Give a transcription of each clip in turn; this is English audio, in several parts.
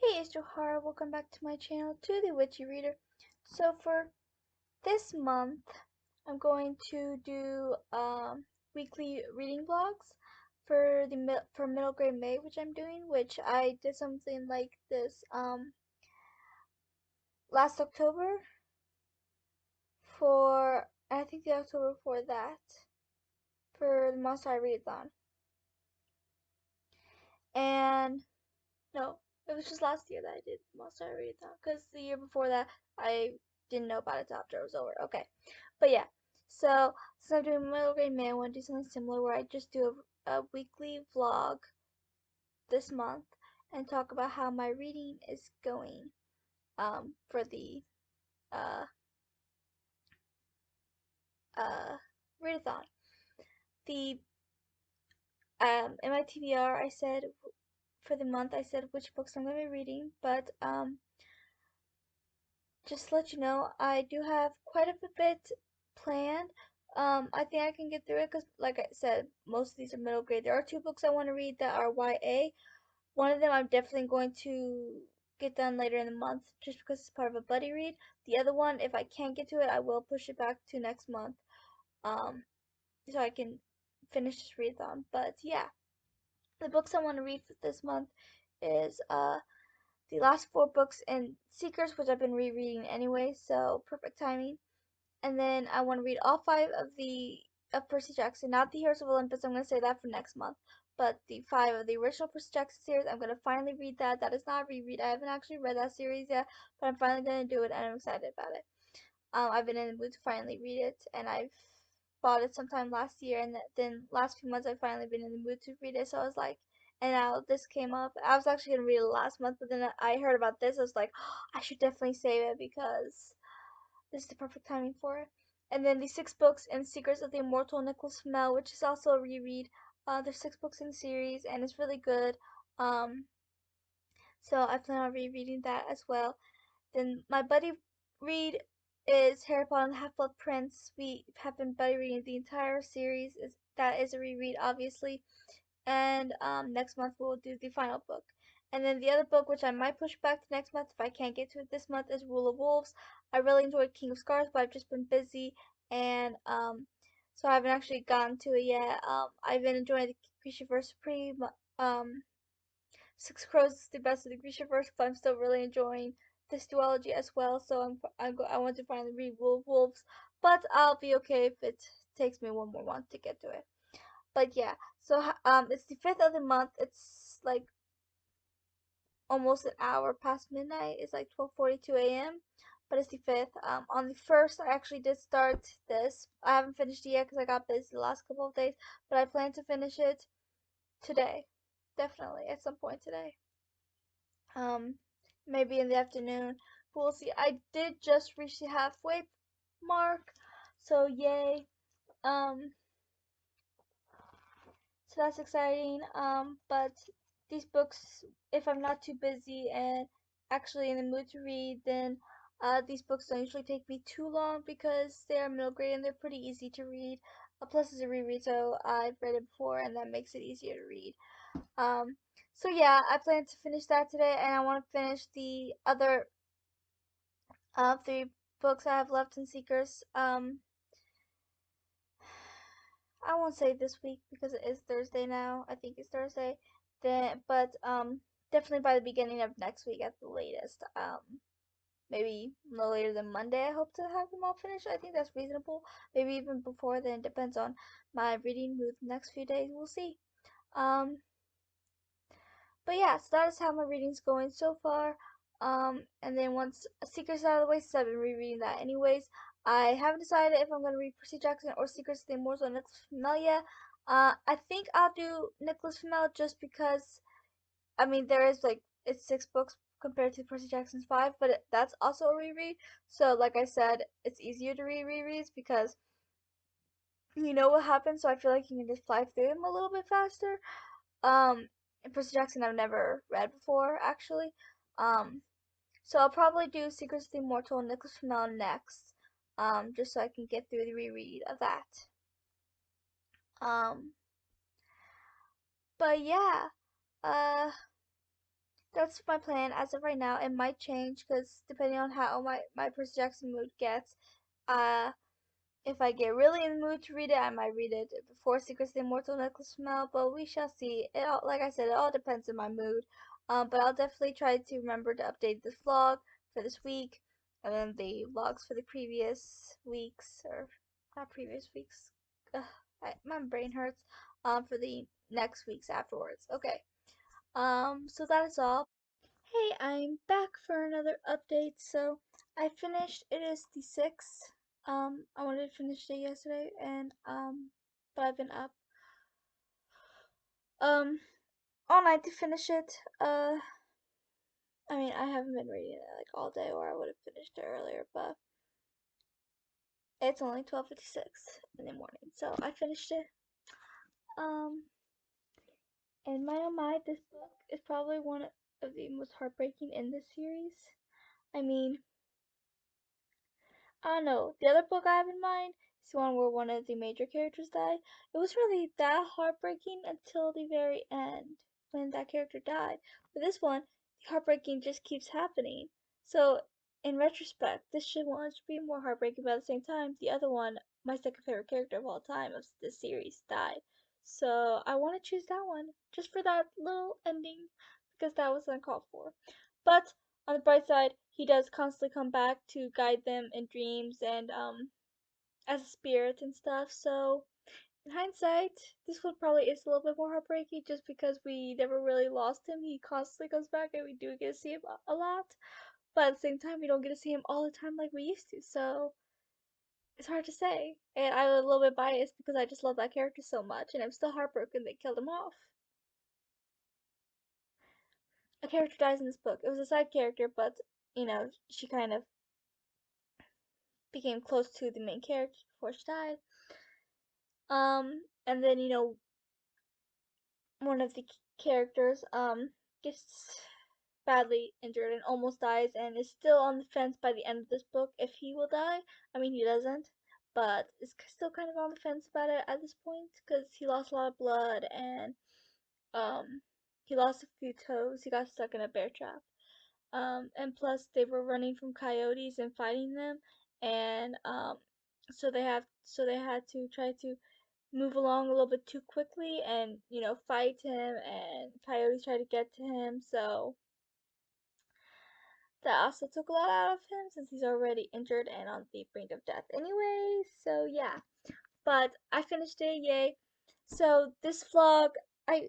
Hey, it's Johara. Welcome back to my channel, to the Witchy Reader. So for this month, I'm going to do weekly reading vlogs for for middle grade May, which I'm doing. Which I did something like this last October for I think the October before that for the Monster Readathon. And no, it was just last year that I did Monster Readathon because the year before that I didn't know about it till after it was over. Okay, but yeah, so since I'm doing middle grade May, I want to do something similar where I just do a weekly vlog this month and talk about how my reading is going for the uh readathon. The in my TBR I said for the month I said which books I'm gonna be reading, but just to let you know, I do have quite a bit planned. I think I can get through it because, like I said, most of these are middle grade. There are two books I want to read that are YA. One of them I'm definitely going to get done later in the month just because it's part of a buddy read. The other one, if I can't get to it, I will push it back to next month, um, so I can finish this readathon. But yeah, the books I want to read for this month is the last four books in Seekers, which I've been rereading anyway, so perfect timing. And then I want to read all five of Percy Jackson, not the Heroes of Olympus. I'm going to say that for next month, but the five of the original Percy Jackson series. I'm going to finally read that. That is not a reread. I haven't actually read that series yet, but I'm finally going to do it, and I'm excited about it. I've been in the mood to finally read it, and I've bought it sometime last year, and then last few months I've finally been in the mood to read it. So I was like, and now this came up. I was actually gonna read it last month, but then I heard about this. I was like, oh, I should definitely save it because this is the perfect timing for it. And then the six books in Secrets of the Immortal Nicholas Flamel, which is also a reread. There's six books in the series, and it's really good. Um, so I plan on rereading that as well. Then my buddy read is Harry Potter and the Half-Blood Prince. We have been buddy reading the entire series. That is a reread, obviously. And next month we'll do the final book. And then the other book, which I might push back to next month if I can't get to it this month, is Rule of Wolves. I really enjoyed King of Scars, but I've just been busy, and so I haven't actually gotten to it yet. I've been enjoying the Grishaverse Supreme. Six Crows is the best of the Grishaverse, but I'm still really enjoying this duology as well. So I want to finally read Rule of Wolves, but I'll be okay if it takes me one more month to get to it. But yeah, so it's the 5th of the month. It's like almost an hour past midnight. It's like 12:42 a.m. But it's the 5th. On the 1st, I actually did start this. I haven't finished it yet because I got busy the last couple of days, but I plan to finish it today. Definitely at some point today. Um, maybe in the afternoon. We'll see. I did just reach the halfway mark, so yay. Um, so that's exciting. But these books, if I'm not too busy and actually in the mood to read, then these books don't usually take me too long because they are middle grade and they're pretty easy to read. Plus, it's a reread, so I've read it before, and that makes it easier to read. Um, so yeah, I plan to finish that today, and I want to finish the other three books I have left in Seekers. I won't say this week because it is Thursday now. I think it's Thursday. But definitely by the beginning of next week at the latest. Maybe no later than Monday. I hope to have them all finished. I think that's reasonable. Maybe even before then. Depends on my reading mood the next few days. We'll see. Um, but yeah, so that is how my reading's going so far. And then once Secrets out of the way, since I've been rereading that anyways, I haven't decided if I'm going to read Percy Jackson or Secrets of the Immortal Nicholas Flamel yet. I think I'll do Nicholas Flamel just because, I mean, there is like, it's six books compared to Percy Jackson's five, but that's also a reread. So, like I said, it's easier to read rereads because you know what happens, so I feel like you can just fly through them a little bit faster. And Percy Jackson I've never read before, actually. Um, so I'll probably do Secrets of the Immortal and Nicholas Flamel next, just so I can get through the reread of that. Um, but yeah, uh, That's my plan as of right now. It might change because depending on how my Percy Jackson mood gets, uh, if I get really in the mood to read it, I might read it before Secrets of the Immortal Necklace of Mel, but we shall see. It all, like I said, it all depends on my mood. But I'll definitely try to remember to update this vlog for this week, and then the vlogs for the previous weeks, or not previous weeks. Ugh, my brain hurts. For the next weeks afterwards. Okay. So that is all. Hey, I'm back for another update. So I finished. It is the 6th. I wanted to finish it yesterday, and but I've been up um all night to finish it. I mean, I haven't been reading it like all day, or I would have finished it earlier. But it's only 12:56 in the morning, so I finished it. Um, and my oh my, this book is probably one of the most heartbreaking in this series. I mean, I don't know. The other book I have in mind is the one where one of the major characters died. It was really that heartbreaking until the very end when that character died. But this one, the heartbreaking just keeps happening. So, in retrospect, this should want to be more heartbreaking, but at the same time, the other one, my second favorite character of all time of this series, died. So, I want to choose that one just for that little ending because that was uncalled for. But on the bright side, he does constantly come back to guide them in dreams and as a spirit and stuff. So in hindsight, this one probably is a little bit more heartbreaking just because we never really lost him. He constantly comes back and we do get to see him a lot. But at the same time, we don't get to see him all the time like we used to. So it's hard to say. And I'm a little bit biased because I just love that character so much and I'm still heartbroken they killed him off. A character dies in this book. It was a side character, but she kind of became close to the main character before she died. And then one of the characters gets badly injured and almost dies, and is still on the fence by the end of this book if he will die. I mean, he doesn't, but is still kind of on the fence about it at this point because he lost a lot of blood and um he lost a few toes. He got stuck in a bear trap. And plus they were running from coyotes and fighting them, and so they had to try to move along a little bit too quickly and fight him, and coyotes try to get to him. So that also took a lot out of him since he's already injured and on the brink of death anyway. So yeah, but I finished it, yay. So this vlog, I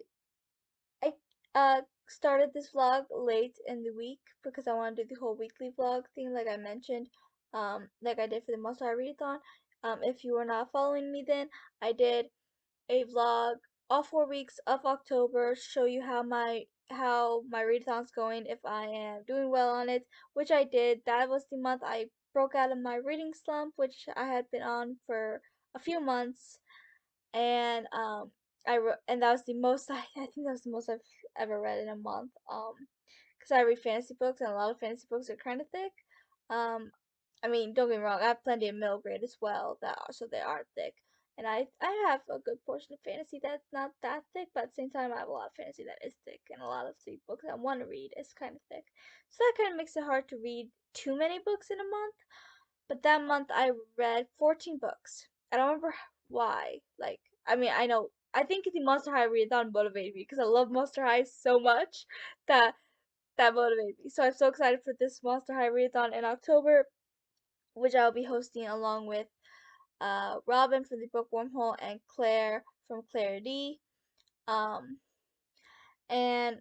I started this vlog late in the week because I want to do the whole weekly vlog thing like I mentioned, like I did for the Monster High Readathon. If you were not following me then, I did a vlog all 4 weeks of October, show you how my readathon's going, if I am doing well on it, which I did. That was the month I broke out of my reading slump, which I had been on for a few months, and and that was the most I think that was the most I've ever read in a month. Because I read fantasy books and a lot of fantasy books are kind of thick. Um, I mean, don't get me wrong, I have plenty of middle grade as well so they are thick. And I have a good portion of fantasy that's not that thick, but at the same time I have a lot of fantasy that is thick, and a lot of the books I want to read is kind of thick. So that kind of makes it hard to read too many books in a month. But that month I read 14 books. I don't remember why. Like, I mean, I think the Monster High readathon motivated me because I love Monster High so much that that motivated me. So I'm so excited for this Monster High readathon in October, which I'll be hosting along with Robin from the book Wormhole and Claire from Clarity. Um, and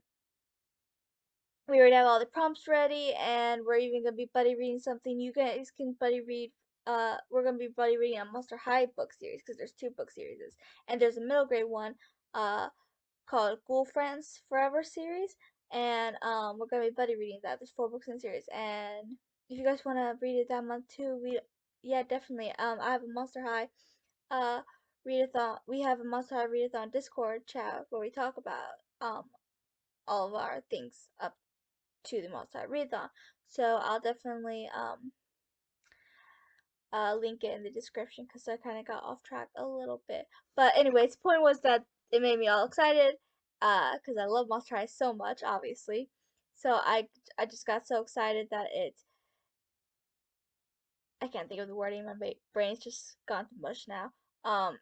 we already have all the prompts ready, and we're even gonna be buddy reading something. You guys can buddy read. We're gonna be buddy reading a Monster High book series because there's two book series, and there's a middle grade one, called Ghoul Friends Forever series, and we're gonna be buddy reading that. There's 4 books in the series, and if you guys wanna read it that month too, yeah, definitely. I have a Monster High uh readathon. We have a Monster High readathon Discord chat where we talk about all of our things up to the Monster High readathon. So I'll definitely link it in the description because I kind of got off track a little bit. But anyways, the point was that it made me all excited because I love Monster High so much, obviously. So I just got so excited that I can't think of the wording. My brain's just gone to mush now. Um,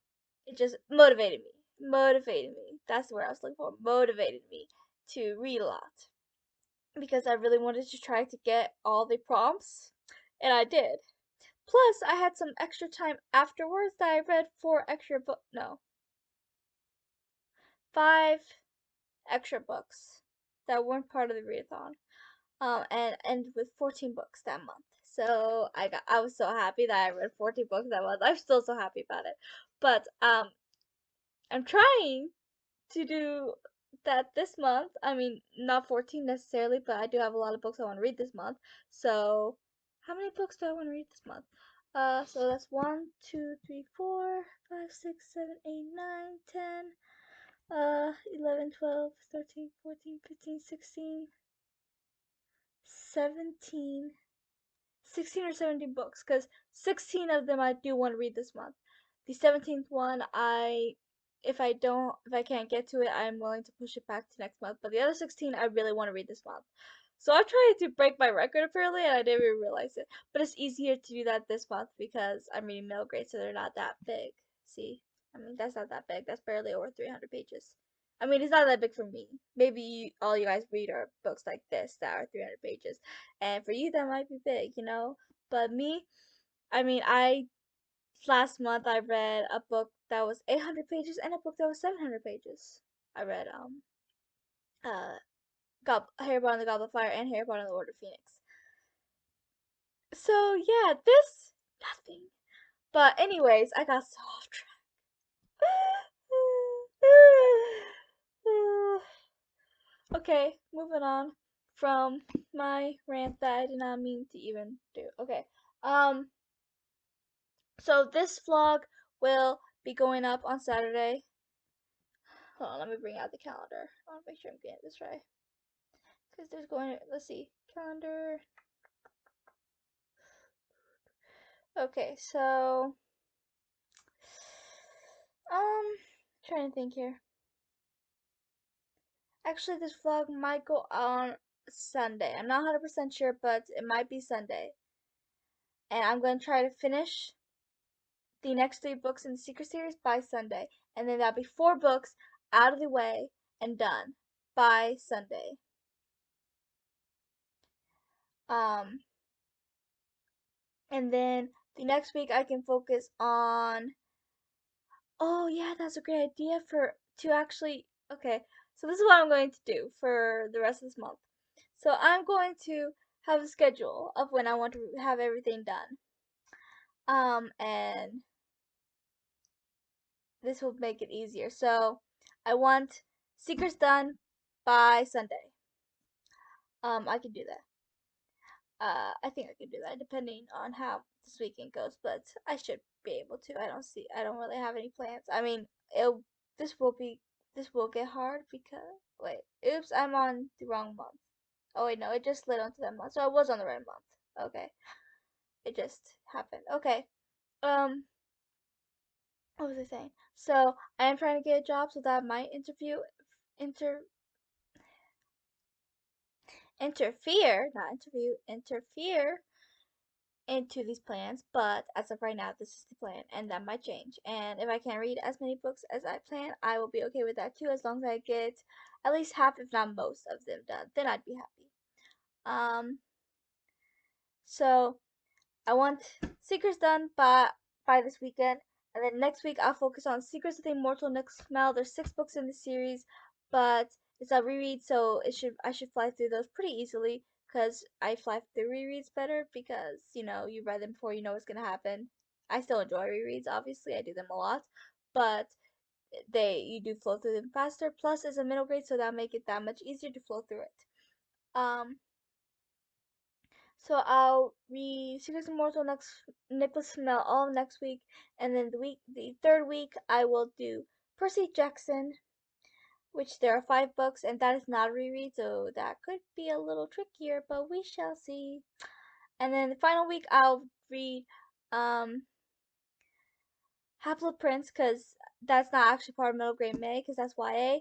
it just motivated me. Motivated me. That's the word I was looking for. Motivated me to read a lot because I really wanted to try to get all the prompts, and I did. Plus, I had some extra time afterwards that I read four extra book. No, five extra books that weren't part of the readathon. And ended with 14 books that month. So I was so happy that I read 14 books that month. I'm still so happy about it. But I'm trying to do that this month. I mean, not 14 necessarily, but I do have a lot of books I want to read this month. So, how many books do I want to read this month? So that's 1, 2, 3, 4, 5, 6, 7, 8, 9, 10, 11, 12, 13, 14, 15, 16, 17, 16 or 17 books because 16 of them I do want to read this month. The 17th one, if I can't get to it, I'm willing to push it back to next month. But the other 16 I really want to read this month. So I'm trying to break my record apparently, and I didn't even realize it. But it's easier to do that this month because I'm reading middle grade, so they're not that big. See, I mean that's not that big. That's barely over 300 pages. I mean, it's not that big for me. Maybe all you guys read are books like this that are 300 pages. And for you, that might be big, you know? But me, I mean, last month I read a book that was 800 pages and a book that was 700 pages. I read, Harry Potter and the Goblet of Fire and Harry Potter and the Order of Phoenix. So, yeah, nothing. But, anyways, I got so off track. Okay, moving on from my rant that I did not mean to even do. Okay. Um, so this vlog will be going up on Saturday. Hold on, let me bring out the calendar. I want to make sure I'm getting this right. Because there's going to, let's see, calendar. Okay, so, trying to think here. Actually, this vlog might go on Sunday. I'm not 100% sure, but it might be Sunday. And I'm going to try to finish the next 3 books in the Secret Series by Sunday. And then that'll be 4 books out of the way and done by Sunday. Um, and then the next week I can focus on, oh yeah, that's a great idea to actually, okay, so this is what I'm going to do for the rest of this month. So I'm going to have a schedule of when I want to have everything done. And this will make it easier. So I want Secrets done by Sunday. I can do that. I think I can do that depending on how this weekend goes, but I should be able to. I don't really have any plans. I mean, this will be, this will get hard because, wait, oops, I'm on the wrong month. Oh wait, no, it just slid onto that month, so I was on the right month. Okay, it just happened. Okay, um, what was I saying? So I am trying to get a job so that my inter, interfere into these plans, but as of right now, this is the plan, and that might change. And if I can't read as many books as I plan, I will be okay with that too, as long as I get at least half, if not most, of them done. Then I'd be happy. Um, so I want Secrets done by this weekend, and then next week I'll focus on Secrets of the Immortal Next Smell. There's 6 books in the series, but it's a reread, so I should fly through those pretty easily because I fly through rereads better because you read them before, you know what's gonna happen. I still enjoy rereads, obviously I do them a lot, but you do flow through them faster. Plus, it's a middle grade, so that'll make it that much easier to flow through it. Um, so I'll read Secrets of Immortal next Nicholas Flamel all next week, and then the third week I will do Percy Jackson, which there are 5 books, and that is not a reread, so that could be a little trickier, but we shall see. And then the final week I'll read Half-Blood Prince, because that's not actually part of middle grade May, because that's YA,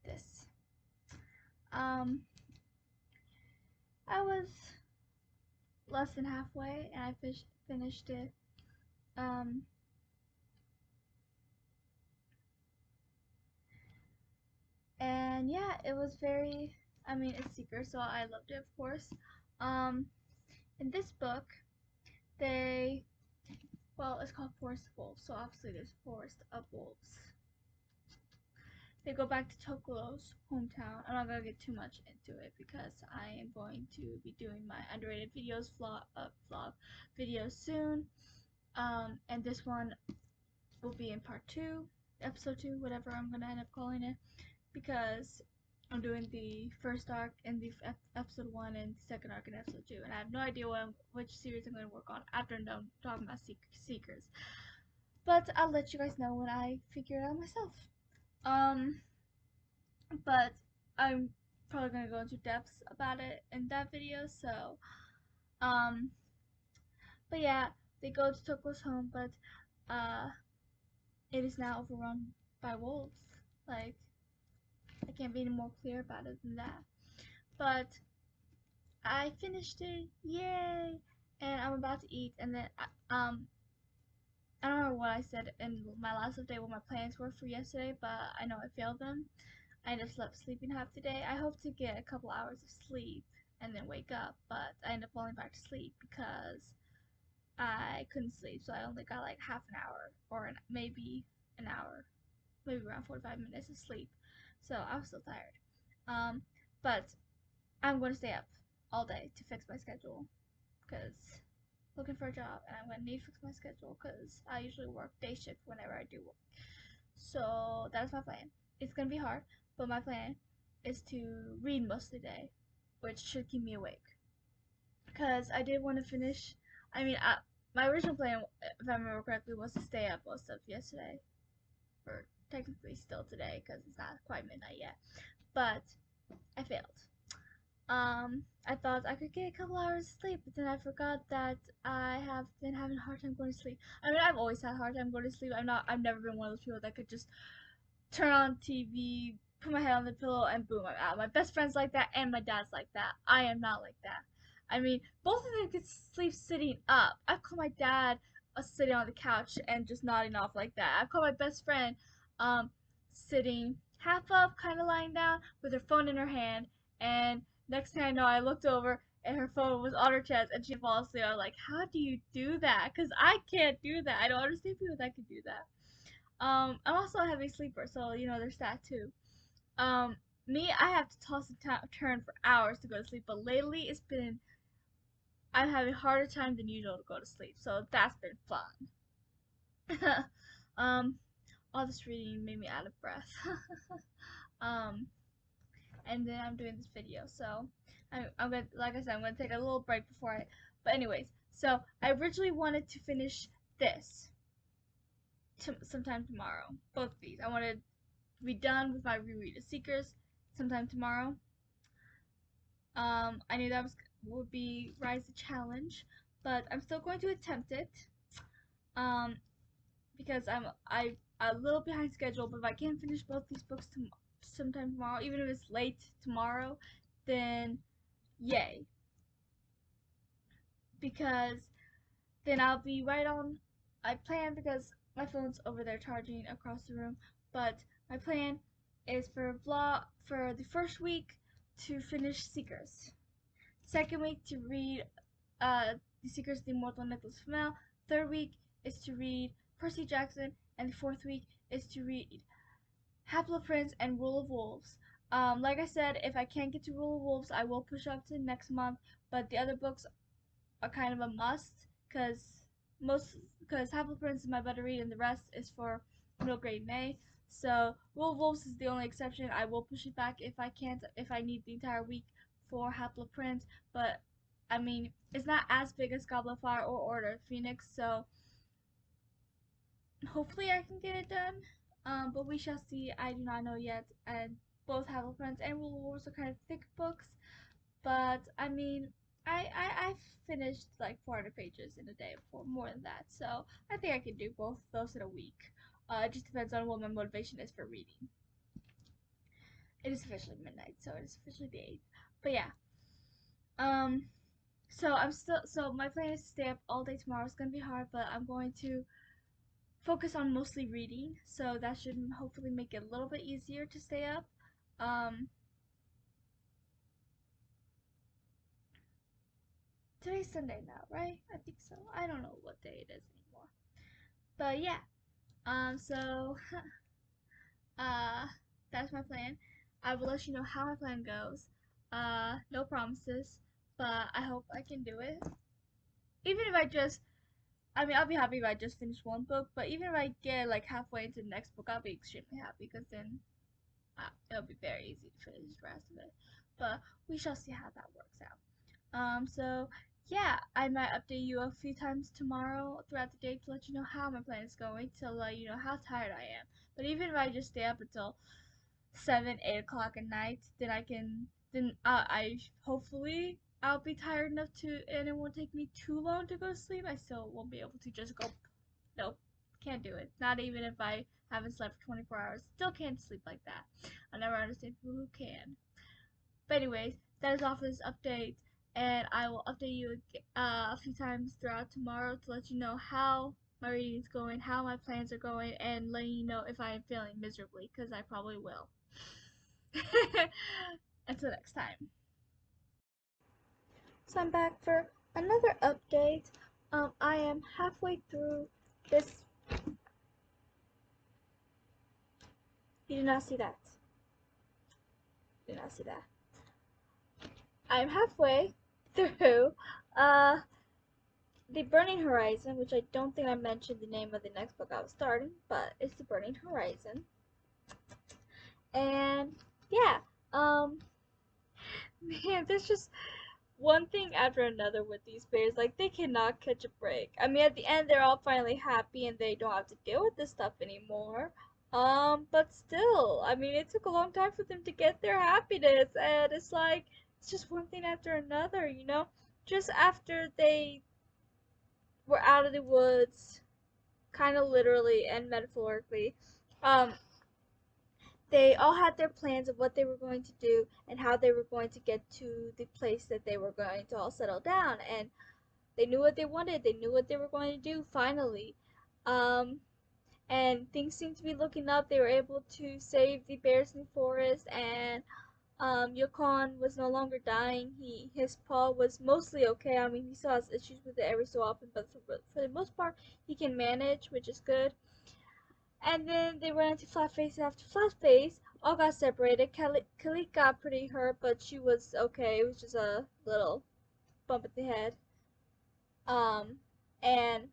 this. I was less than halfway, and I finished it. Um, and yeah, it was very. I mean, it's Seeker, so I loved it, of course. Um, in this book, they well, it's called Forest of Wolves, so obviously there's Forest of Wolves. They go back to Tokuro's hometown. I'm not gonna get too much into it because I am going to be doing my underrated videos vlog videos soon. And this one will be in part 2, episode 2, whatever I'm gonna end up calling it, because I'm doing the first arc in the episode 1 and the second arc in episode 2, and I have no idea which series I'm gonna work on after I'm done talking about Seekers. But I'll let you guys know when I figure it out myself. But I'm probably gonna go into depths about it in that video. So, um, but yeah, they go to Toko's home, but uh, it is now overrun by wolves. Like, I can't be any more clear about it than that. But I finished it, yay! And I'm about to eat, and then I don't remember what I said in my last update what my plans were for yesterday, but I know I failed them. I ended up sleeping half the day. I hope to get a couple hours of sleep and then wake up, but I ended up falling back to sleep because I couldn't sleep, so I only got like half an hour or maybe an hour, maybe around 45 minutes of sleep. So I was still tired. But I'm going to stay up all day to fix my schedule because looking for a job and I'm going to need to fix my schedule because I usually work day shift whenever I do work. So that's my plan. It's gonna be hard, but my plan is to read most of the day, which should keep me awake. Because I did want to finish. I mean, my original plan, if I remember correctly, was to stay up most of yesterday, or technically still today, because it's not quite midnight yet. But I failed. I thought I could get a couple hours of sleep, but then I forgot that I have been having a hard time going to sleep. I mean, I've always had a hard time going to sleep. I've never been one of those people that could just turn on TV, put my head on the pillow, and boom, I'm out. My best friend's like that, and my dad's like that. I am not like that. I mean, both of them could sleep sitting up. I've caught my dad sitting on the couch and just nodding off like that. I've caught my best friend sitting half up, kind of lying down, with her phone in her hand, and next thing I know, I looked over and her phone was on her chest and she falls asleep. I was like, how do you do that? Because I can't do that. I don't understand people that can do that. I'm also a heavy sleeper, so you know there's that too. Um, me, I have to toss and turn for hours to go to sleep, but lately I'm having a harder time than usual to go to sleep, so that's been fun. um, all this reading made me out of breath. um, and then I'm doing this video, so I'm gonna, like I said, I'm gonna take a little break before I. But anyways, so I originally wanted to finish this sometime tomorrow. Both of these, I wanted be done with my reread of Seekers sometime tomorrow. I knew that would be Rise the challenge, but I'm still going to attempt it. Um, because I'm a little behind schedule, but if I can finish both these books sometime tomorrow, even if it's late tomorrow, then yay. Because then I'll be right on. I plan because my phone's over there charging across the room, but my plan is for the first week to finish Seekers. Second week to read The Secrets of the Immortal Nicholas Flamel. Third week is to read Percy Jackson, and the fourth week is to read Half-Blood and Rule of Wolves. Like I said, if I can't get to Rule of Wolves, I will push up to next month. But the other books are kind of a must because Half-Blood is my better read, and the rest is for middle grade May. So Rule of Wolves is the only exception. I will push it back if I need the entire week for Half-Blood, but I mean it's not as big as Goblet of Fire or Order of Phoenix, so hopefully I can get it done. But we shall see. I do not know yet, and both Half-Blood and Rule of Wolves are kind of thick books, but I mean I finished like 400 pages in a day before, more than that, so I think I can do both of those in a week. It just depends on what my motivation is for reading. It is officially midnight, so it is officially the 8th. But yeah, um, so my plan is to stay up all day tomorrow. It's gonna be hard, but I'm going to focus on mostly reading, so that should hopefully make it a little bit easier to stay up. Um, Today's Sunday now, right? I think so. I don't know what day it is anymore. But yeah, so uh, that's my plan. I will let you know how my plan goes. No promises, but I hope I can do it. Even if I mean, I'll be happy if I just finish one book, but even if I get like halfway into the next book, I'll be extremely happy because then it'll be very easy to finish the rest of it. But we shall see how that works out. So yeah, I might update you a few times tomorrow throughout the day to let you know how my plan is going, to let you know how tired I am. But even if I just stay up until 7, 8 o'clock at night, then I hopefully I'll be tired enough to, and it won't take me too long to go to sleep. I still won't be able to just go, nope, can't do it. Not even if I haven't slept for 24 hours. Still can't sleep like that. I never understand people who can. But anyways, that is all for this update, and I will update you a few times throughout tomorrow to let you know how my reading is going, how my plans are going, and letting you know if I am failing miserably, because I probably will. Until next time. So I'm back for another update. I am halfway through this. You did not see that. You did not see that. I'm halfway through The Burning Horizon, which I don't think I mentioned the name of the next book I was starting, but it's The Burning Horizon. And yeah, man, there's just one thing after another with these bears. Like, they cannot catch a break. I mean, at the end, they're all finally happy and they don't have to deal with this stuff anymore. But still, I mean, it took a long time for them to get their happiness, and it's like, it's just one thing after another, you know? Just after they were out of the woods, kind of literally and metaphorically, um, they all had their plans of what they were going to do and how they were going to get to the place that they were going to all settle down. And they knew what they wanted. They knew what they were going to do finally. Um, and things seemed to be looking up. They were able to save the bears in the forest, and Yukon was no longer dying. His paw was mostly okay. I mean, he still has issues with it every so often, but for the most part, he can manage, which is good. And then they ran into Flatface, and after Flatface all got separated. Kalik got pretty hurt, but she was okay. It was just a little bump at the head. Um, and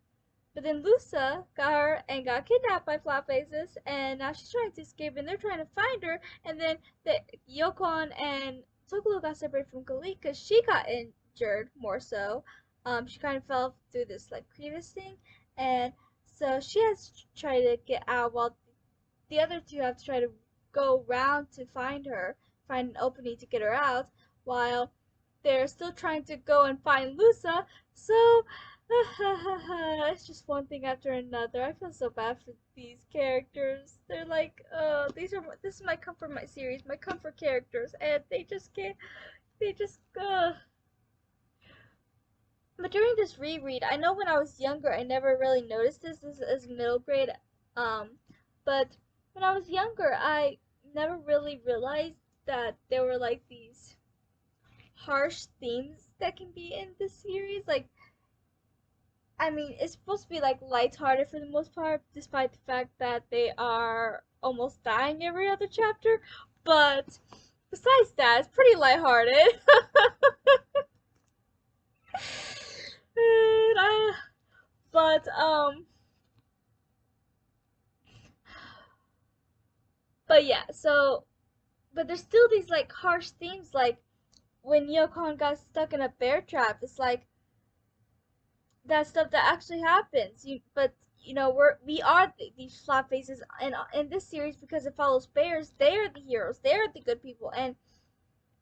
but then Lusa got her and got kidnapped by Flatfaces, and now she's trying to escape, and they're trying to find her. And then Yukon and Tokulu got separated from Kalik because she got injured more so. She kind of fell through this like crevice thing, and so she has to try to get out while the other two have to try to go round to find her, find an opening to get her out, while they're still trying to go and find Lusa. So it's just one thing after another. I feel so bad for these characters. They're like, this is my comfort, my series, my comfort characters, and they just can't. They just. But during this reread, I know when I was younger, I never really noticed this as middle grade. But when I was younger, I never really realized that there were like these harsh themes that can be in this series. Like, I mean, it's supposed to be like lighthearted for the most part, despite the fact that they are almost dying every other chapter. But besides that, it's pretty lighthearted. And but but yeah, so but there's still these like harsh themes, like when Yukon got stuck in a bear trap. It's like that stuff that actually happens. But you know, we are these flat faces in this series because it follows bears. They are the heroes. They are the good people, and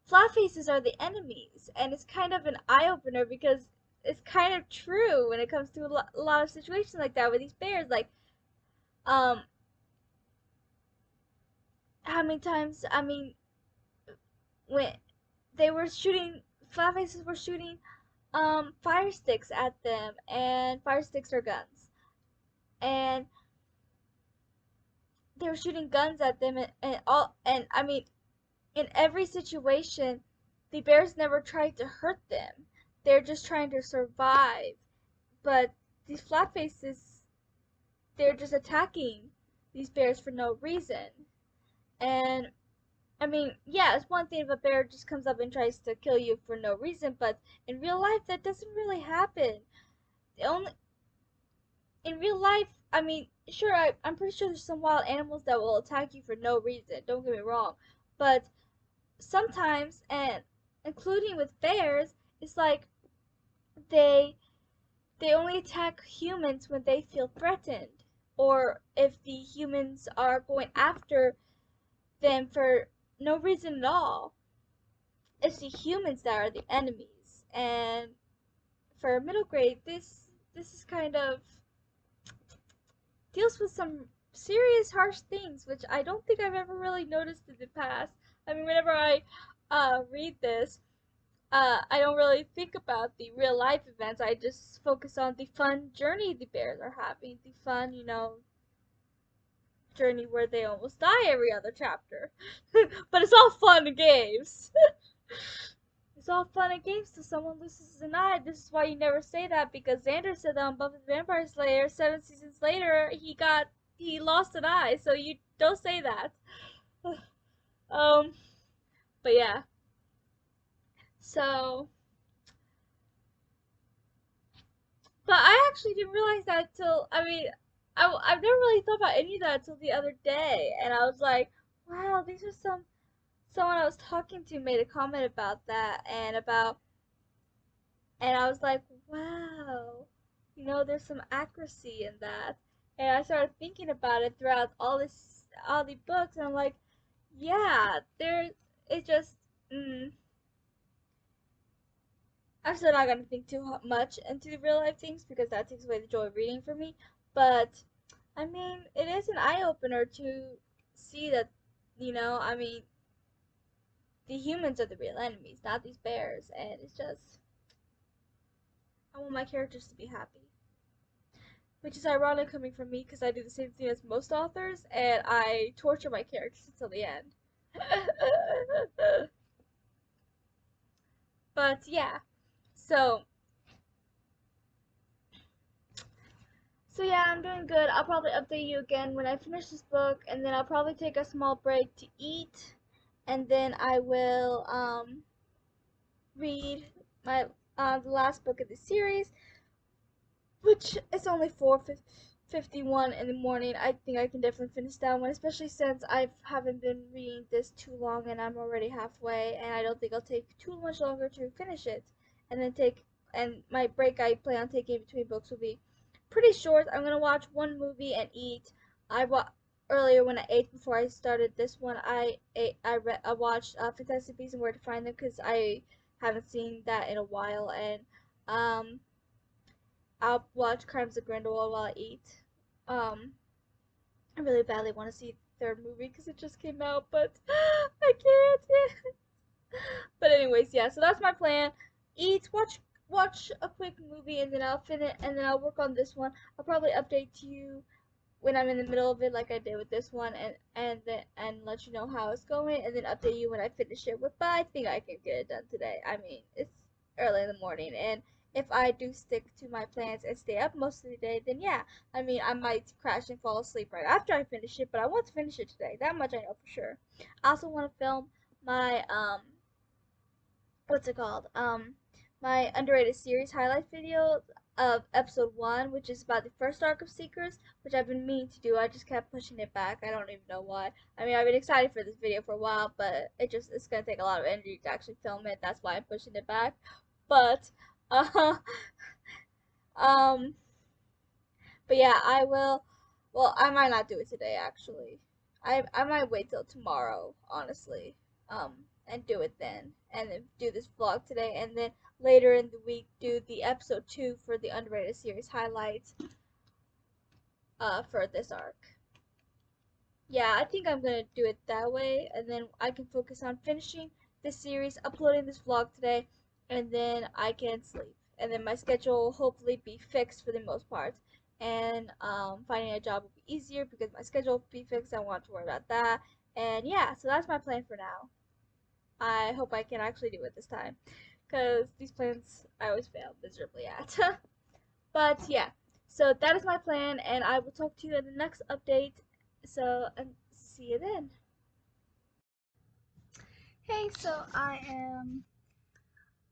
flat faces are the enemies. And it's kind of an eye opener because it's kind of true when it comes to a lot of situations like that with these bears. Like, um, how many times? I mean, when they were shooting, flat faces were shooting fire sticks at them, and fire sticks are guns, and they were shooting guns at them, and all, and I mean, in every situation, the bears never tried to hurt them. They're just trying to survive. But these flat faces, they're just attacking these bears for no reason. And I mean, yeah, it's one thing if a bear just comes up and tries to kill you for no reason, but in real life that doesn't really happen. The only in real life, I mean, sure, I'm pretty sure there's some wild animals that will attack you for no reason. Don't get me wrong, but sometimes, and including with bears, it's like they they only attack humans when they feel threatened, or if the humans are going after them for no reason at all. It's the humans that are the enemies. And for middle grade, this is kind of deals with some serious harsh things, which I don't think I've ever really noticed in the past. I mean, whenever I read this, I don't really think about the real life events. I just focus on the fun journey the bears are having, the fun, journey where they almost die every other chapter. But it's all fun and games. It's all fun and games till someone loses an eye. This is why you never say that, because Xander said that on Buffy the Vampire Slayer 7 seasons later he lost an eye, so you don't say that. um but yeah. So but I actually didn't realize that till, I mean, I've never really thought about any of that till the other day, and I was like, wow, these are someone I was talking to made a comment about that, and I was like, wow, there's some accuracy in that. And I started thinking about it throughout all the books, and I'm like, yeah, it just, mm, I'm still not gonna think too much into the real life things because that takes away the joy of reading for me. But I mean, it is an eye opener to see that, I mean, the humans are the real enemies, not these bears, and it's just, I want my characters to be happy. Which is ironic coming from me because I do the same thing as most authors, and I torture my characters until the end. But yeah, so yeah, I'm doing good. I'll probably update you again when I finish this book, and then I'll probably take a small break to eat, and then I will read my the last book of the series, which is only 4:51 in the morning. I think I can definitely finish that one, especially since I haven't been reading this too long and I'm already halfway, and I don't think I'll take too much longer to finish it. And then and my break I plan on taking between books will be pretty short. I'm gonna watch one movie and eat. Earlier when I ate before I started this one. I watched Fantastic Beasts and Where to Find Them because I haven't seen that in a while, and um I'll watch Crimes of Grindelwald while I eat. Um, I really badly want to see the third movie because it just came out, but I can't yet. But anyways, yeah. So that's my plan. Eat, watch a quick movie, and then I'll finish, and then I'll work on this one. I'll probably update you when I'm in the middle of it, like I did with this one, and let you know how it's going, and then update you when I finish it. But I think I can get it done today. I mean, it's early in the morning, and if I do stick to my plans and stay up most of the day, then yeah, I mean, I might crash and fall asleep right after I finish it. But I want to finish it today. That much I know for sure. I also want to film my what's it called? My underrated series highlight video of episode 1, which is about the first arc of Seekers, which I've been meaning to do. I just kept pushing it back. I don't even know why. I mean, I've been excited for this video for a while, but it's gonna take a lot of energy to actually film it. That's why I'm pushing it back. But uh, um, but yeah, I will. Well, I might not do it today actually. I might wait till tomorrow, honestly. And do it then, and then do this vlog today, and then later in the week do the episode 2 for the underrated series highlights for this arc. Yeah, I think I'm gonna do it that way, and then I can focus on finishing this series, uploading this vlog today, and then I can sleep. And then my schedule will hopefully be fixed for the most part. And finding a job will be easier because my schedule will be fixed. I want to worry about that. And yeah, so that's my plan for now. I hope I can actually do it this time because these plans I always fail miserably at. But yeah, so that is my plan, and I will talk to you in the next update. So, and see you then. Hey, so I am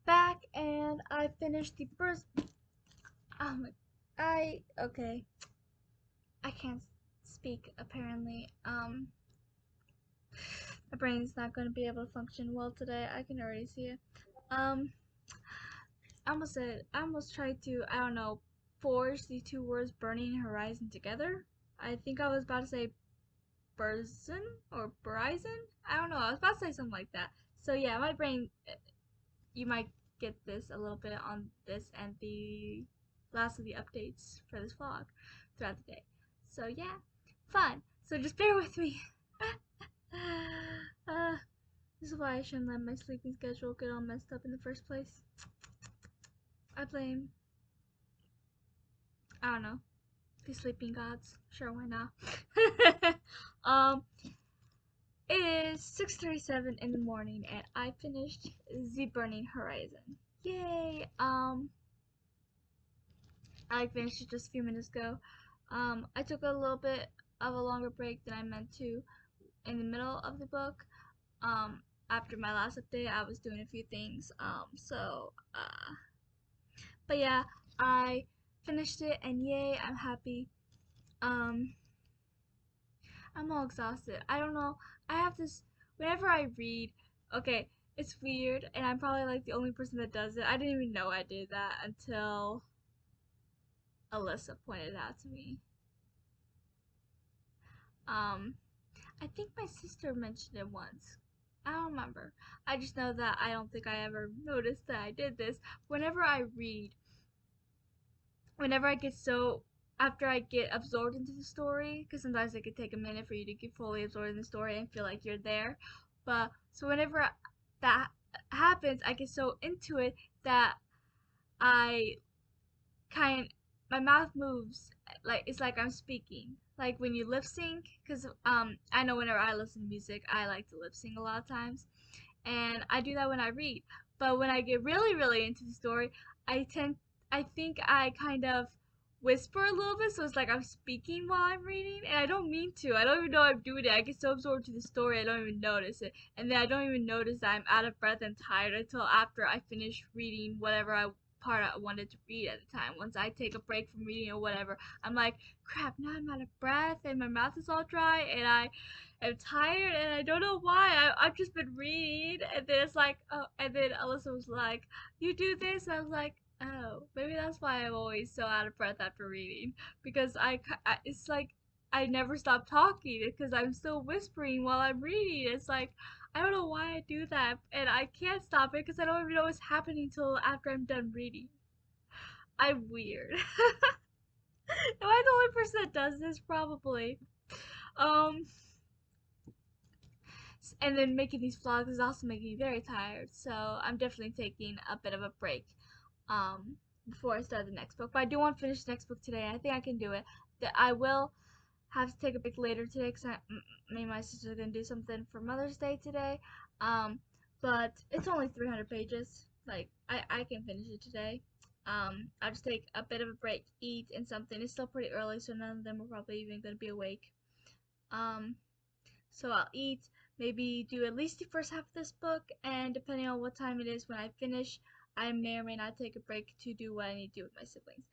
back, and I finished the first. Okay. I can't speak apparently. My brain's not going to be able to function well today. I can already see it. Um, I almost tried to, I don't know, forge the two words burning horizon together. I think I was about to say Burzin or Verizon. I don't know. I was about to say something like that. So yeah, my brain. You might get this a little bit on this and the last of the updates for this vlog throughout the day. So yeah, fun. So just bear with me. uh, this is why I shouldn't let my sleeping schedule get all messed up in the first place. I blame, I don't know, the sleeping gods. Sure, why not? um, It is 6:37 in the morning and I finished The Burning Horizon. Yay! I finished it just a few minutes ago. I took a little bit of a longer break than I meant to in the middle of the book. After my last update, I was doing a few things. But yeah, I finished it and yay, I'm happy. Um, I'm all exhausted. I don't know. I have this whenever I read, okay, it's weird and I'm probably like the only person that does it. I didn't even know I did that until Alyssa pointed it out to me. Um, I think my sister mentioned it once. I don't remember. I just know that I don't think I ever noticed that I did this. Whenever I read, whenever I get so after I get absorbed into the story, because sometimes it could take a minute for you to get fully absorbed in the story and feel like you're there. But so whenever that happens, I get so into it that I kind my mouth moves like it's like I'm speaking. Like when you lip sync, because I know whenever I listen to music, I like to lip sync a lot of times, and I do that when I read. But when I get really, really into the story, I tend, I think I kind of whisper a little bit, so it's like I'm speaking while I'm reading, and I don't mean to. I don't even know I'm doing it. I get so absorbed to the story, I don't even notice it, and then I don't even notice that I'm out of breath and tired until after I finish reading whatever part I wanted to read at the time. Once I take a break from reading or whatever, I'm like, crap, now I'm out of breath and my mouth is all dry and I'm tired and I don't know why. I've just been reading, and then it's like, oh, and then Alyssa was like, you do this? And I was like, oh, maybe that's why I'm always so out of breath after reading. Because it's like, I never stop talking because I'm still whispering while I'm reading. It's like, I don't know why I do that, and I can't stop it because I don't even know what's happening until after I'm done reading. I'm weird. Am I the only person that does this? Probably. Um, and then making these vlogs is also making me very tired, so I'm definitely taking a bit of a break before I start the next book. But I do want to finish the next book today. I think I can do it. I will have to take a break later today because me and my sister are gonna do something for Mother's Day today. Um, but it's only 300 pages. Like I can finish it today. I'll just take a bit of a break, eat and something. It's still pretty early, so none of them are probably even gonna be awake. Um, so I'll eat, maybe do at least the first half of this book, and depending on what time it is when I finish, I may or may not take a break to do what I need to do with my siblings.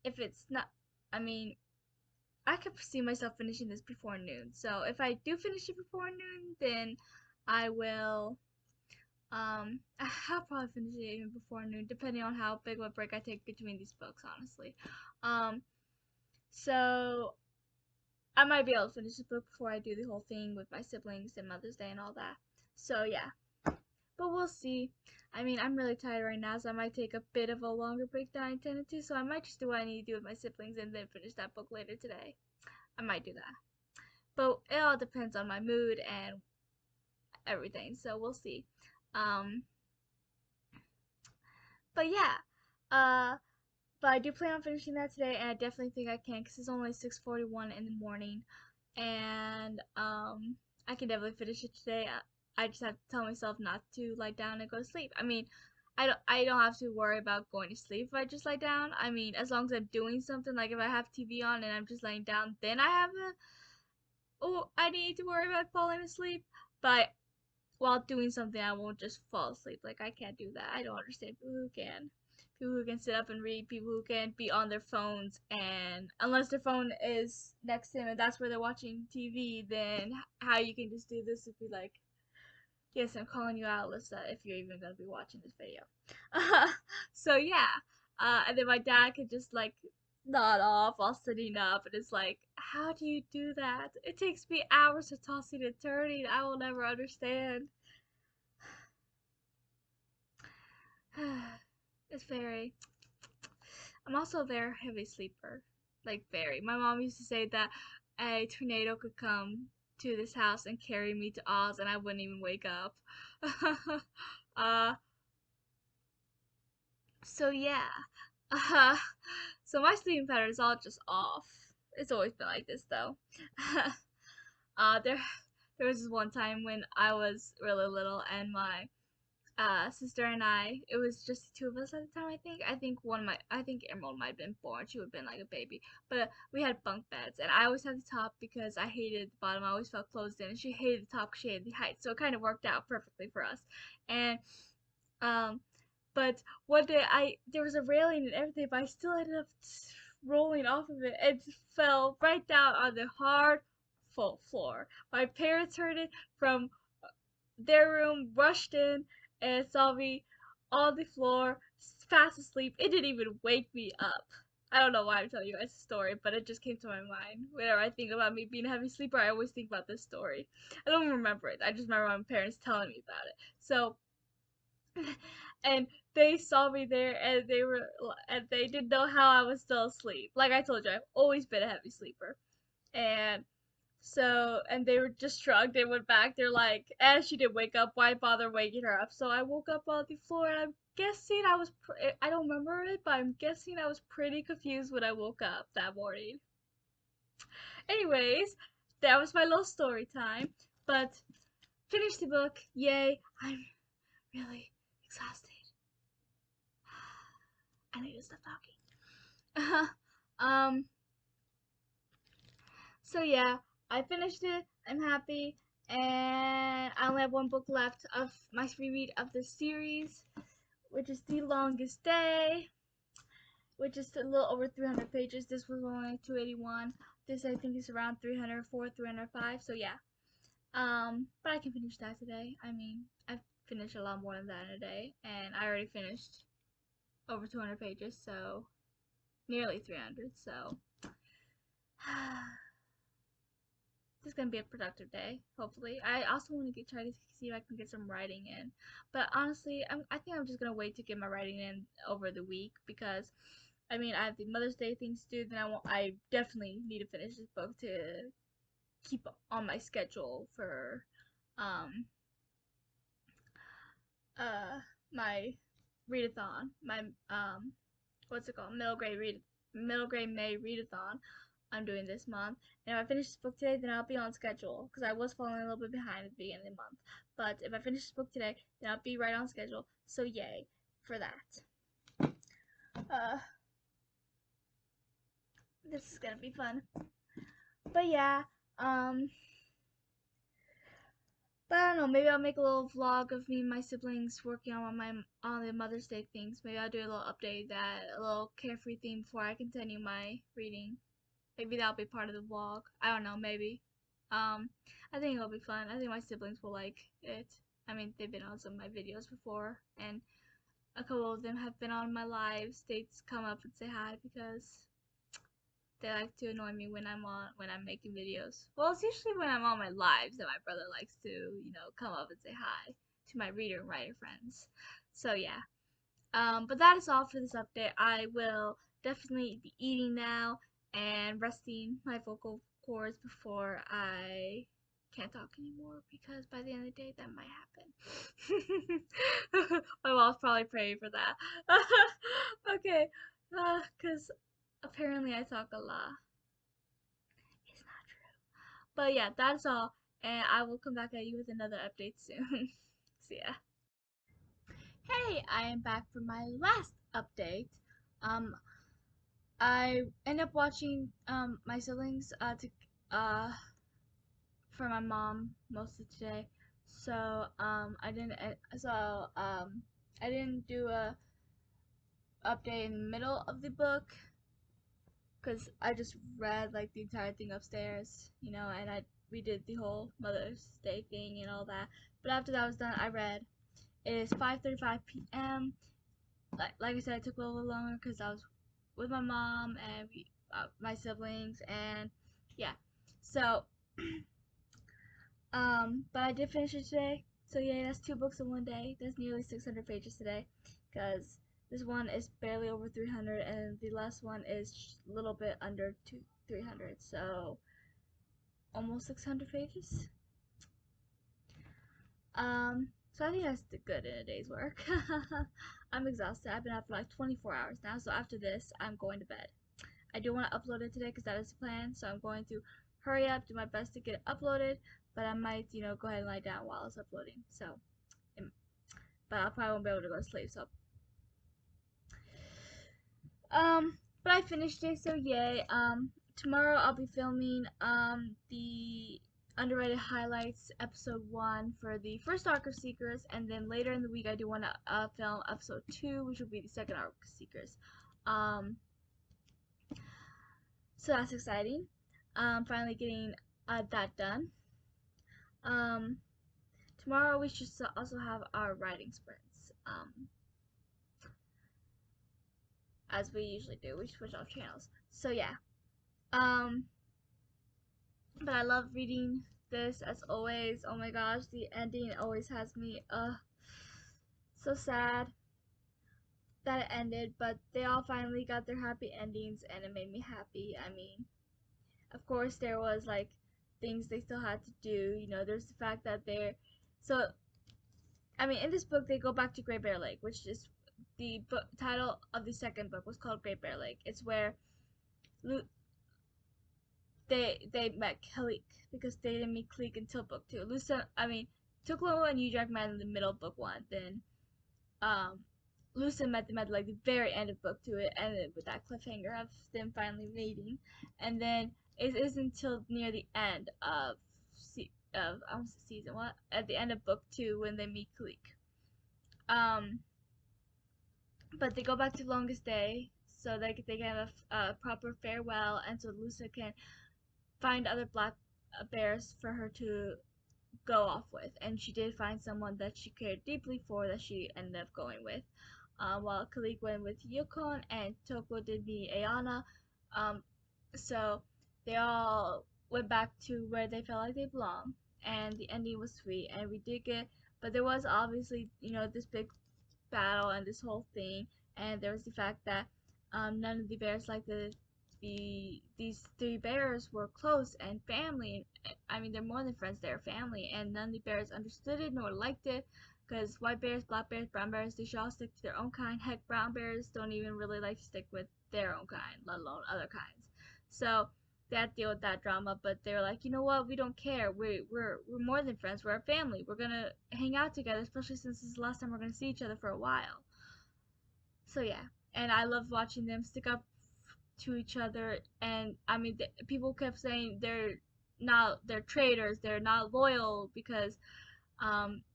If it's not, I mean, I could see myself finishing this before noon. So if I do finish it before noon, then I will, I'll probably finish it even before noon, depending on how big of a break I take between these books, honestly. Um, so I might be able to finish the book before I do the whole thing with my siblings and Mother's Day and all that. So yeah, but we'll see. I mean, I'm really tired right now, so I might take a bit of a longer break than I intended to. So I might just do what I need to do with my siblings and then finish that book later today. I might do that. But it all depends on my mood and everything. So we'll see. Um, but yeah, uh, but I do plan on finishing that today, and I definitely think I can because it's only 6:41 in the morning, and I can definitely finish it today. I just have to tell myself not to lie down and go to sleep. I mean, I don't have to worry about going to sleep if I just lie down. I mean, as long as I'm doing something, like if I have TV on and I'm just laying down, then I need to worry about falling asleep. But while doing something, I won't just fall asleep. Like, I can't do that. I don't understand people who can. People who can sit up and read, people who can be on their phones, and unless their phone is next to them and that's where they're watching TV, then how you can just do this would be like, yes, I'm calling you out, Alyssa, if you're even gonna be watching this video. So yeah, and then my dad could just like nod off while sitting up, and it's like, how do you do that? It takes me hours to tossing and turning. I will never understand. It's very. I'm also a very heavy sleeper. Like, very. My mom used to say that a tornado could come to this house and carry me to Oz and I wouldn't even wake up. uh, so yeah. Uh, so my sleeping pattern is all just off. It's always been like this though. uh, there, there was this one time when I was really little and my sister and I, it was just the two of us at the time. I think Emerald might have been born. She would have been like a baby, but we had bunk beds, and I always had the top because I hated the bottom. I always felt closed in, and she hated the top because she hated the height. So it kind of worked out perfectly for us. And um, but one day there was a railing and everything, but I still ended up rolling off of it and fell right down on the hard floor. My parents heard it from their room, rushed in, and saw me on the floor, fast asleep. It didn't even wake me up. I don't know why I'm telling you guys the story, but it just came to my mind. Whenever I think about me being a heavy sleeper, I always think about this story. I don't remember it. I just remember my parents telling me about it. So, and they saw me there, and they didn't know how I was still asleep. Like I told you, I've always been a heavy sleeper, and so, and they were just shrugged and went back. They're like, she didn't wake up. Why bother waking her up? So I woke up on the floor, and I'm guessing I don't remember it, but I'm guessing I was pretty confused when I woke up that morning. Anyways, that was my little story time. But finished the book. Yay. I'm really exhausted. I need to stop talking. um, So yeah, I finished it. I'm happy, and I only have one book left of my reread of the series, which is The Longest Day, which is a little over 300 pages. This was only 281. This I think is around 304, 305. So yeah, but I can finish that today. I mean, I've finished a lot more than that in a day, and I already finished over 200 pages, so nearly 300. So. This is gonna be a productive day, hopefully. I also want to try to see if I can get some writing in, but honestly, I think I'm just gonna wait to get my writing in over the week because, I mean, I have the Mother's Day things to do. Then I definitely need to finish this book to keep on my schedule for, um, uh, my readathon, my what's it called? Middle grade May readathon I'm doing this month. And if I finish this book today, then I'll be on schedule because I was falling a little bit behind at the beginning of the month. But if I finish this book today, then I'll be right on schedule. So yay for that. Uh, this is gonna be fun. But yeah, um, but I don't know. Maybe I'll make a little vlog of me and my siblings working on the Mother's Day things. Maybe I'll do a little update a little carefree theme before I continue my reading. Maybe that'll be part of the vlog. I don't know, maybe. I think it'll be fun. I think my siblings will like it. I mean, they've been on some of my videos before, and a couple of them have been on my lives. They come up and say hi because they like to annoy me when I'm making videos. Well, it's usually when I'm on my lives that my brother likes to, come up and say hi to my reader and writer friends. So yeah. But that is all for this update. I will definitely be eating now and resting my vocal cords before I can't talk anymore because by the end of the day that might happen. My mom's probably praying for that. Okay, because apparently I talk a lot. It's not true. But yeah, that's all. And I will come back at you with another update soon. See ya. Hey, I am back for my last update. Um, I end up watching my siblings to uh for my mom most of today. So I didn't do a update in the middle of the book because I just read like the entire thing upstairs, and we did the whole Mother's Day thing and all that. But after that was done, I read. It is 5:35 p.m. Like I said, it took a little longer because I was with my mom and my siblings, and yeah. So but I did finish it today. So yeah, that's 2 books in one day. That's nearly 600 pages today, because this one is barely over 300, and the last one is a little bit under 300. So almost 600 pages. So I think that's good in a day's work. I'm exhausted. I've been up for like 24 hours now. So after this, I'm going to bed. I do want to upload it today because that is the plan. So I'm going to hurry up, do my best to get it uploaded, but I might, go ahead and lie down while it's uploading. So, but I probably won't be able to go to sleep. So, but I finished it. So yay. Tomorrow I'll be filming the underrated highlights episode 1 for the first arc of Seekers, and then later in the week I do want to film episode 2, which will be the second arc of Seekers. Um, so that's exciting. Finally getting that done. Um, Tomorrow we should also have our writing sprints. As we usually do, we switch off channels. So yeah. Um, but I love reading this as always. Oh my gosh, the ending always has me so sad that it ended, but they all finally got their happy endings and it made me happy. I mean, of course there was like things they still had to do. There's the fact that so I mean, in this book they go back to Great Bear Lake, which is the book title of the second book was called Great Bear Lake. It's where they met Kalik, because they didn't meet Kalik until book 2. Tuklo and Udrak met in the middle of book 1. Then Lusa met them at like the very end of book 2. It ended with that cliffhanger of them finally meeting, and then it isn't until near the end of I want to say season what at the end of book 2 when they meet Kalik. But they go back to Longest Day so that they can have a proper farewell, and so Lusa can find other black bears for her to go off with, and she did find someone that she cared deeply for that she ended up going with. While Kalik went with Yukon and Toko did meet Ayana, so they all went back to where they felt like they belonged, and the ending was sweet, and we did get, but there was obviously this big battle and this whole thing, and there was the fact that none of the bears like these 3 bears were close and family. I mean, they're more than friends, they're family, and none of the bears understood it nor liked it, because white bears, black bears, brown bears, they should all stick to their own kind. Heck, brown bears don't even really like to stick with their own kind, let alone other kinds. So they had to deal with that drama, but they were like, you know what, we don't care, we're more than friends, we're a family, we're gonna hang out together, especially since this is the last time we're gonna see each other for a while. So yeah, and I love watching them stick up to each other. And I mean, people kept saying they're traitors, they're not loyal, because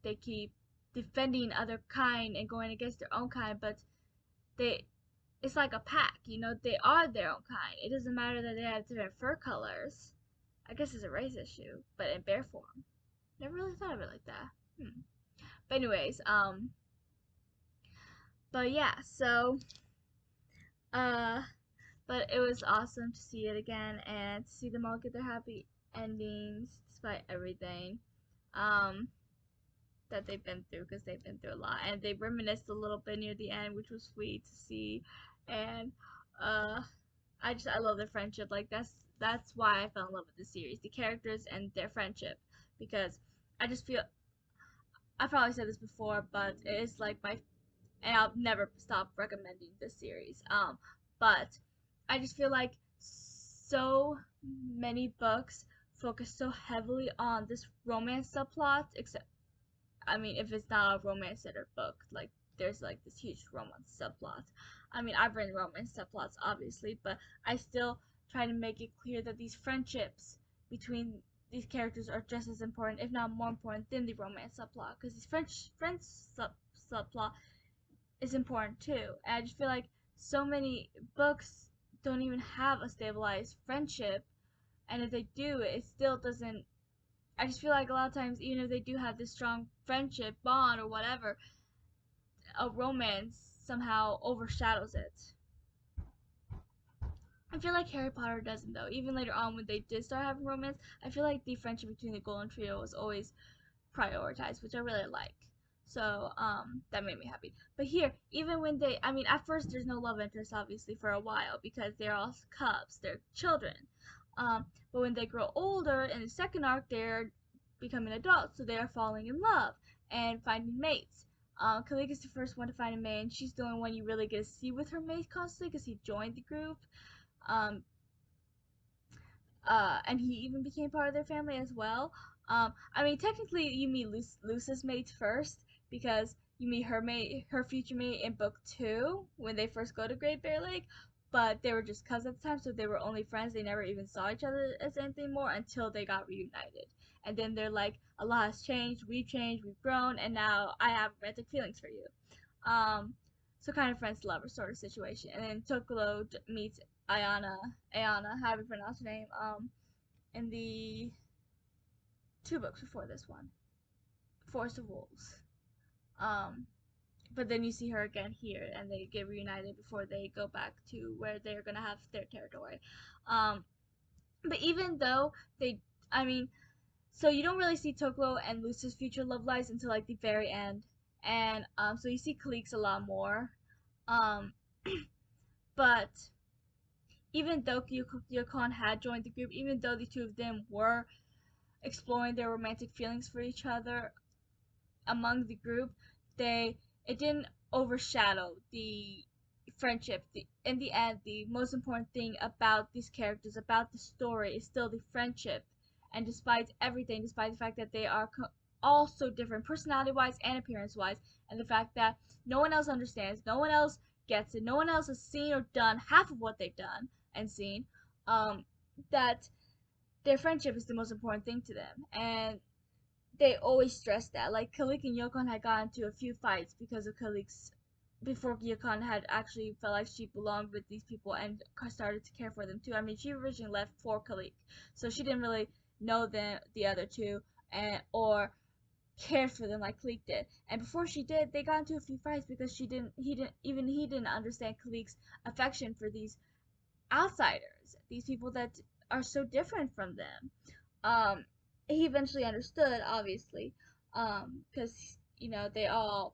they keep defending other kind and going against their own kind, but it's like a pack, they are their own kind. It doesn't matter that they have different fur colors. I guess it's a race issue, but in bear form. Never really thought of it like that. But anyways, but yeah, so uh but it was awesome to see it again and to see them all get their happy endings despite everything um, that they've been through, because they've been through a lot, and they reminisced a little bit near the end, which was sweet to see. And uh, I love their friendship. Like that's why I fell in love with the series, the characters and their friendship, because I just feel, I probably said this before, but it's like my, and I'll never stop recommending this series. But I just feel like so many books focus so heavily on this romance subplot, except, I mean, if it's not a romance centered book, like there's like this huge romance subplot. I mean, I've written romance subplots, obviously, but I still try to make it clear that these friendships between these characters are just as important, if not more important, than the romance subplot. Because this friends subplot is important too. And I just feel like so many books don't even have a stabilized friendship, and if they do, it still doesn't. I just feel like a lot of times, even if they do have this strong friendship bond or whatever, a romance somehow overshadows it. I feel like Harry Potter doesn't though. Even later on, when they did start having romance, I feel like the friendship between the Golden Trio was always prioritized, which I really like. So that made me happy. But here, even when they, I mean, at first there's no love interest obviously for a while because they're all cubs, they're children. But when they grow older in the second arc, they're becoming adults, so they are falling in love and finding mates. Kalik is the first one to find a mate, and she's the only one you really get to see with her mate constantly because he joined the group. Um, and he even became part of their family as well. I mean, technically, you meet Luce's mate first because you meet her mate, her future mate in book two when they first go to Great Bear Lake. But they were just cousins at the time, so they were only friends. They never even saw each other as anything more until they got reunited. And then they're like, a lot has changed, we've grown, and now I have romantic feelings for you. Um, so kind of friends to lovers sort of situation. And then Tokuro meets Ayana, however you pronounce her name, in the two books before this one, Forest of Wolves. Um, but then you see her again here, and they get reunited before they go back to where they're gonna have their territory. Um, but even though they, I mean, so you don't really see Tokuro and Luce's future love lives until like the very end, and so you see Kalik's a lot more. Um, but even though Yukon had joined the group, even though the two of them were exploring their romantic feelings for each other among the group, they it didn't overshadow the friendship. In the end, the most important thing about these characters, about the story, is still the friendship. And despite everything, despite the fact that they are all so different personality-wise and appearance-wise, and the fact that no one else understands, no one else gets it, no one else has seen or done half of what they've done and seen, um, that their friendship is the most important thing to them. And they always stress that. Like Kalik and Yukon had gotten into a few fights because of Kalik's, before Yukon had actually felt like she belonged with these people and started to care for them too. I mean, she originally left for Kalik, so she didn't really know the other two and or cared for them like Kalik did. And before she did, they got into a few fights because he didn't understand Kalik's affection for these outsiders, these people that are so different from them. Um, he eventually understood, obviously, because they all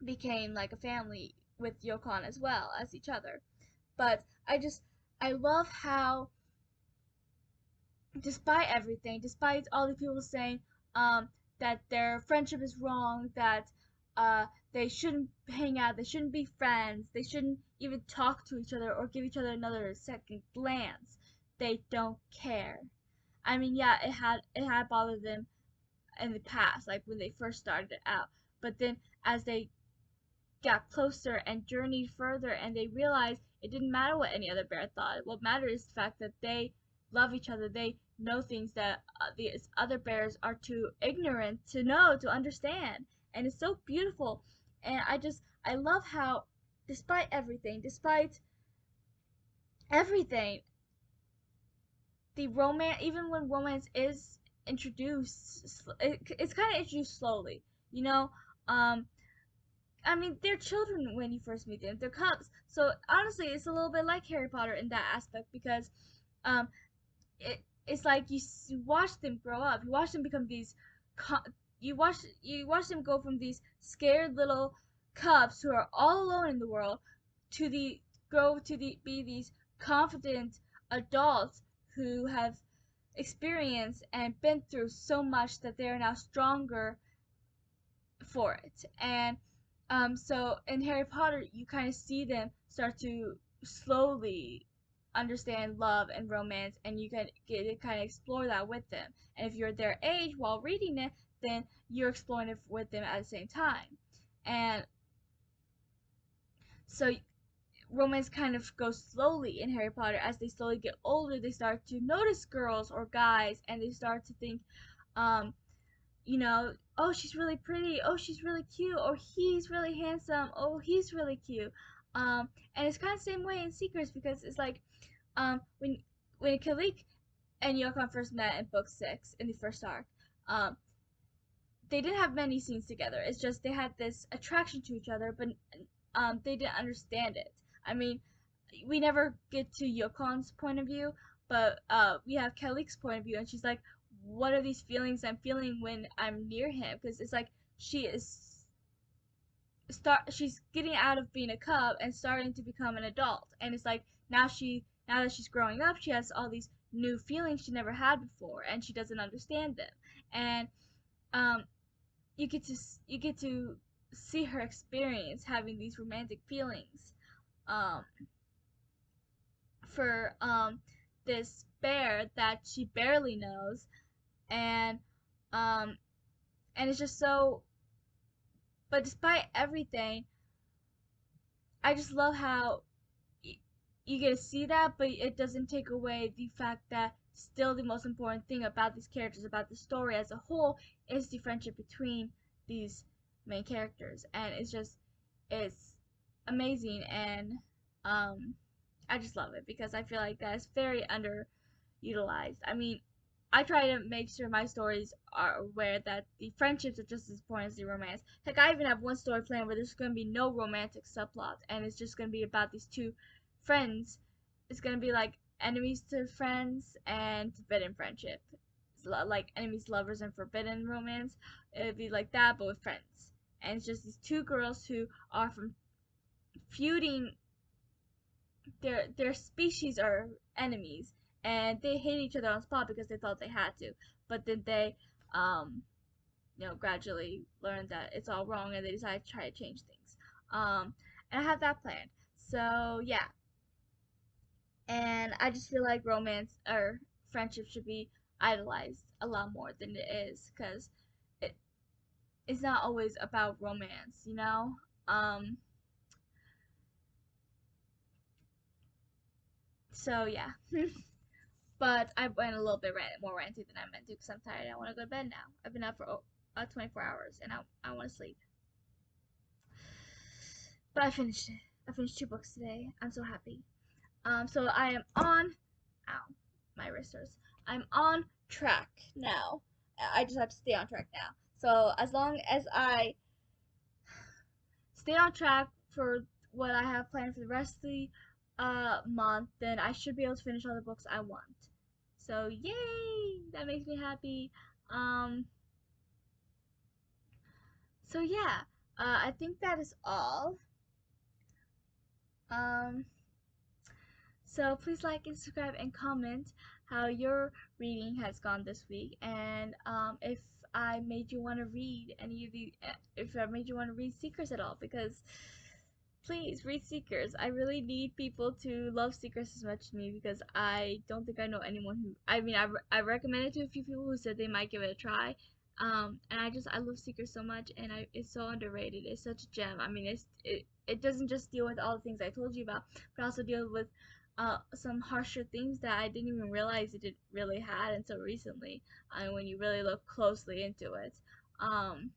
became like a family with Yukon as well as each other. But I love how, despite everything, despite all the people saying um, that their friendship is wrong, that they shouldn't hang out, they shouldn't be friends, they shouldn't even talk to each other or give each other another second glance, they don't care. I mean, yeah, it had bothered them in the past, like when they first started out. But then as they got closer and journeyed further, and they realized it didn't matter what any other bear thought. What mattered is the fact that they love each other. They know things that these other bears are too ignorant to know, to understand. And it's so beautiful. And I love how, despite everything, the romance, even when romance is introduced, it's kind of introduced slowly, you know. Um, I mean, they're children when you first meet them. They're cubs. So honestly, it's a little bit like Harry Potter in that aspect because, um, it's like you watch them grow up. You watch them become these, you watch them go from these scared little cubs who are all alone in the world to be these confident adults who have experienced and been through so much that they are now stronger for it. And so in Harry Potter, you kind of see them start to slowly understand love and romance, and you can get to kind of explore that with them. And if you're their age while reading it, then you're exploring it with them at the same time. And so romance kind of goes slowly in Harry Potter. As they slowly get older, they start to notice girls or guys, and they start to think, um, oh, she's really pretty, oh, she's really cute, or he's really handsome, oh, he's really cute. And it's kind of the same way in Secrets, because it's like, when Kalik and Yukon first met in book 6 in the first arc, um, they didn't have many scenes together. It's just they had this attraction to each other, but they didn't understand it. I mean, we never get to Yokon's point of view, but we have Kalik's point of view, and she's like, "What are these feelings I'm feeling when I'm near him?" Because it's like she's getting out of being a cub and starting to become an adult, and it's like now that she's growing up, she has all these new feelings she never had before, and she doesn't understand them. And um, you get to you get to see her experience having these romantic feelings um, for this bear that she barely knows, and um, and it's just so. But despite everything, I just love how you get to see that, but it doesn't take away the fact that still the most important thing about these characters, about the story as a whole, is the friendship between these main characters, and it's amazing. And um, I just love it because I feel like that's very underutilized. I mean, I try to make sure my stories are aware that the friendships are just as important as the romance. Heck, I even have one story planned where there's going to be no romantic subplot, and it's just going to be about these two friends. It's going to be like enemies to friends and forbidden friendship. It's like enemies, lovers, and forbidden romance. It'd be like that, but with friends. And it's just these two girls who are from feuding. Their species are enemies, and they hate each other on spot because they thought they had to, but then they um gradually learn that it's all wrong, and they decide to try to change things. And I have that planned. So yeah, and I just feel like romance or friendship should be idolized a lot more than it is, because it, it's not always about romance. um so yeah. But I went a little bit more ranty than I meant to, because I'm tired. I want to go to bed now. I've been up for 24 hours, and I want to sleep. But I finished it. I finished 2 books today. I'm so happy. So I am on. Ow, my wrist hurts. I'm on track now. I just have to stay on track now. So as long as I stay on track for what I have planned for the rest of the month, then I should be able to finish all the books I want. So yay! That makes me happy. Um, so yeah, I think that is all. Um, so please like and subscribe and comment how your reading has gone this week, and if I made you want to read any of the, if I made you want to read Secrets at all, because please read Seekers. I really need people to love Seekers as much as me, because I don't think I know anyone who. I mean, I recommended to a few people who said they might give it a try. And I love Seekers so much, and it's so underrated. It's such a gem. I mean, it doesn't just deal with all the things I told you about, but also deals with some harsher things that I didn't even realize it really had until recently. When you really look closely into it. Um,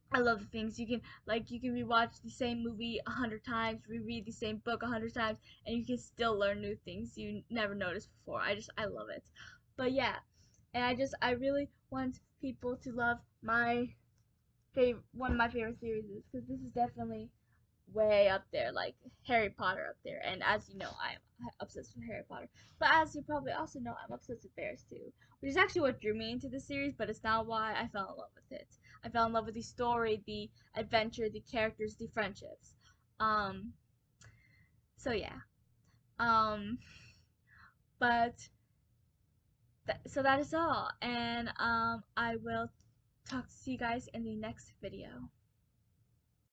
I love the things you can rewatch the same movie 100 times, reread the same book 100 times, and you can still learn new things you never noticed before. I love it. But yeah, and I really want people to love my favorite one of my favorite series, because this is definitely way up there, like Harry Potter up there. And as you know, I'm obsessed with Harry Potter. But as you probably also know, I'm obsessed with bears too, which is actually what drew me into the series, but it's not why I fell in love with it. I fell in love with the story, the adventure, the characters, the friendships. Um, so yeah. Um, but so that is all, and I will talk to you guys in the next video.